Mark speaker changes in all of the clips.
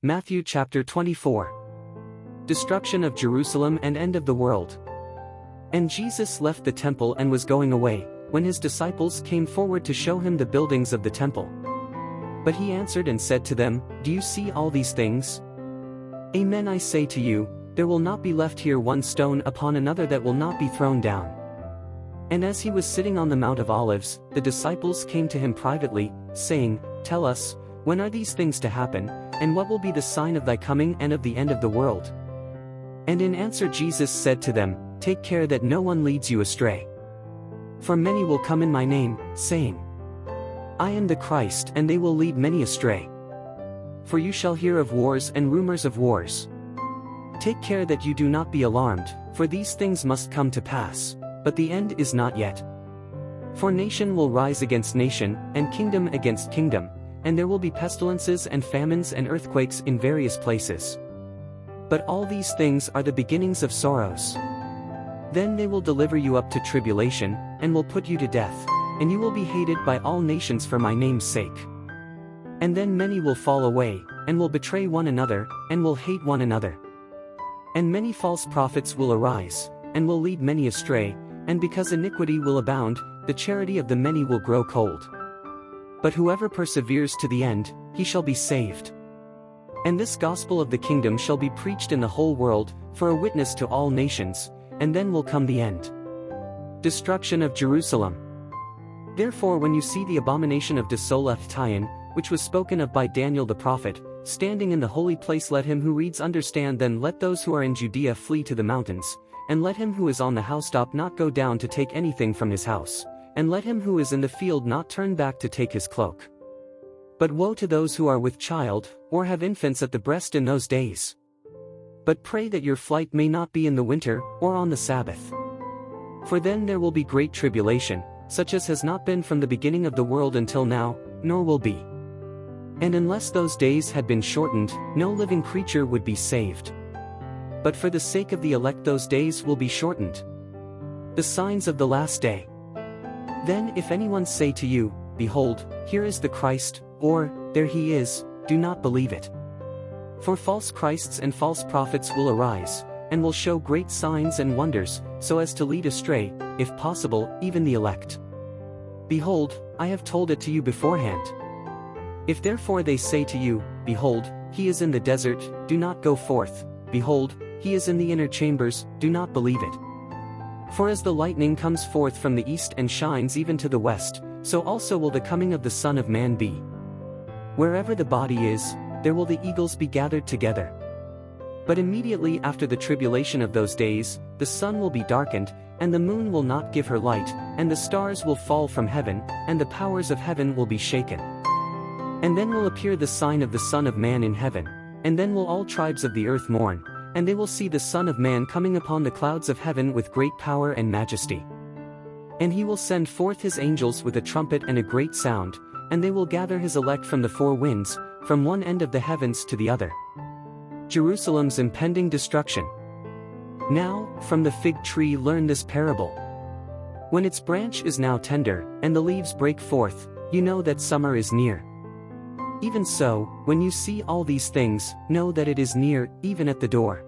Speaker 1: Matthew chapter 24. Destruction of Jerusalem and end of the world. And Jesus left the temple and was going away, when his disciples came forward to show him the buildings of the temple. But he answered and said to them, Do you see all these things? Amen, I say to you, there will not be left here one stone upon another that will not be thrown down. And as he was sitting on the Mount of Olives, the disciples came to him privately, saying, Tell us, when are these things to happen, and what will be the sign of thy coming and of the end of the world? And in answer Jesus said to them, Take care that no one leads you astray. For many will come in my name, saying, I am the Christ, and they will lead many astray. For you shall hear of wars and rumors of wars. Take care that you do not be alarmed, for these things must come to pass, but the end is not yet. For nation will rise against nation, and kingdom against kingdom, and there will be pestilences and famines and earthquakes in various places. But all these things are the beginnings of sorrows. Then they will deliver you up to tribulation, and will put you to death, and you will be hated by all nations for my name's sake. And then many will fall away, and will betray one another, and will hate one another. And many false prophets will arise, and will lead many astray, and because iniquity will abound, the charity of the many will grow cold. But whoever perseveres to the end, he shall be saved. And this gospel of the kingdom shall be preached in the whole world, for a witness to all nations, and then will come the end. Destruction of Jerusalem. Therefore when you see the abomination of Desolation, which was spoken of by Daniel the prophet, standing in the holy place, let him who reads understand. Then let those who are in Judea flee to the mountains, and let him who is on the housetop not go down to take anything from his house, and let him who is in the field not turn back to take his cloak. But woe to those who are with child, or have infants at the breast in those days. But pray that your flight may not be in the winter, or on the Sabbath. For then there will be great tribulation, such as has not been from the beginning of the world until now, nor will be. And unless those days had been shortened, no living creature would be saved. But for the sake of the elect those days will be shortened. The signs of the last day. Then if anyone say to you, Behold, here is the Christ, or, There he is, do not believe it. For false Christs and false prophets will arise, and will show great signs and wonders, so as to lead astray, if possible, even the elect. Behold, I have told it to you beforehand. If therefore they say to you, Behold, he is in the desert, do not go forth, Behold, he is in the inner chambers, do not believe it. For as the lightning comes forth from the east and shines even to the west, so also will the coming of the Son of Man be. Wherever the body is, there will the eagles be gathered together. But immediately after the tribulation of those days, the sun will be darkened, and the moon will not give her light, and the stars will fall from heaven, and the powers of heaven will be shaken. And then will appear the sign of the Son of Man in heaven, and then will all tribes of the earth mourn, and they will see the Son of Man coming upon the clouds of heaven with great power and majesty. And he will send forth his angels with a trumpet and a great sound, and they will gather his elect from the four winds, from one end of the heavens to the other. Jerusalem's impending destruction. Now, from the fig tree learn this parable. When its branch is now tender, and the leaves break forth, you know that summer is near. Even so, when you see all these things, know that it is near, even at the door.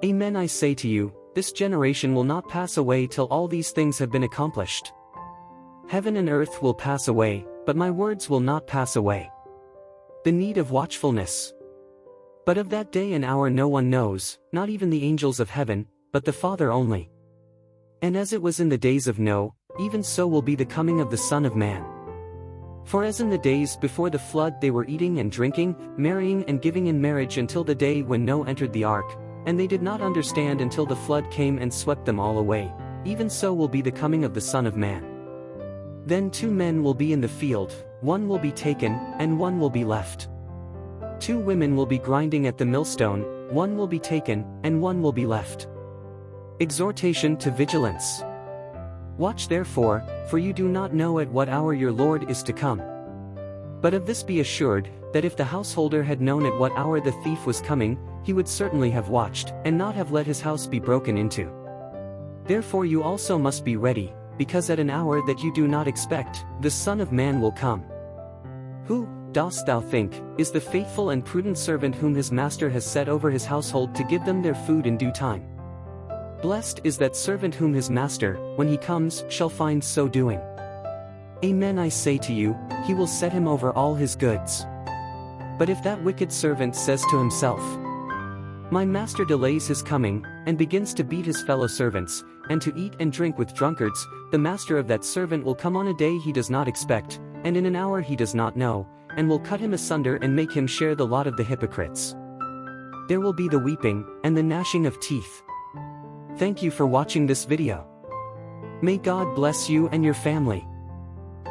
Speaker 1: Amen, I say to you, this generation will not pass away till all these things have been accomplished. Heaven and earth will pass away, but my words will not pass away. The need of watchfulness. But of that day and hour no one knows, not even the angels of heaven, but the Father only. And as it was in the days of Noah, even so will be the coming of the Son of Man. For as in the days before the flood they were eating and drinking, marrying and giving in marriage until the day when Noah entered the ark, and they did not understand until the flood came and swept them all away, even so will be the coming of the Son of Man. Then 2 men will be in the field, one will be taken, and one will be left. 2 women will be grinding at the millstone, one will be taken, and one will be left. Exhortation to vigilance. Watch therefore, for you do not know at what hour your Lord is to come. But of this be assured, that if the householder had known at what hour the thief was coming, he would certainly have watched, and not have let his house be broken into. Therefore you also must be ready, because at an hour that you do not expect, the Son of Man will come. Who, dost thou think, is the faithful and prudent servant whom his master has set over his household to give them their food in due time. Blessed is that servant whom his master, when he comes, shall find so doing. Amen, I say to you, he will set him over all his goods. But if that wicked servant says to himself, my master delays his coming, and begins to beat his fellow servants, and to eat and drink with drunkards, the master of that servant will come on a day he does not expect, and in an hour he does not know, and will cut him asunder and make him share the lot of the hypocrites. There will be the weeping, and the gnashing of teeth. Thank you for watching this video. May God bless you and your family.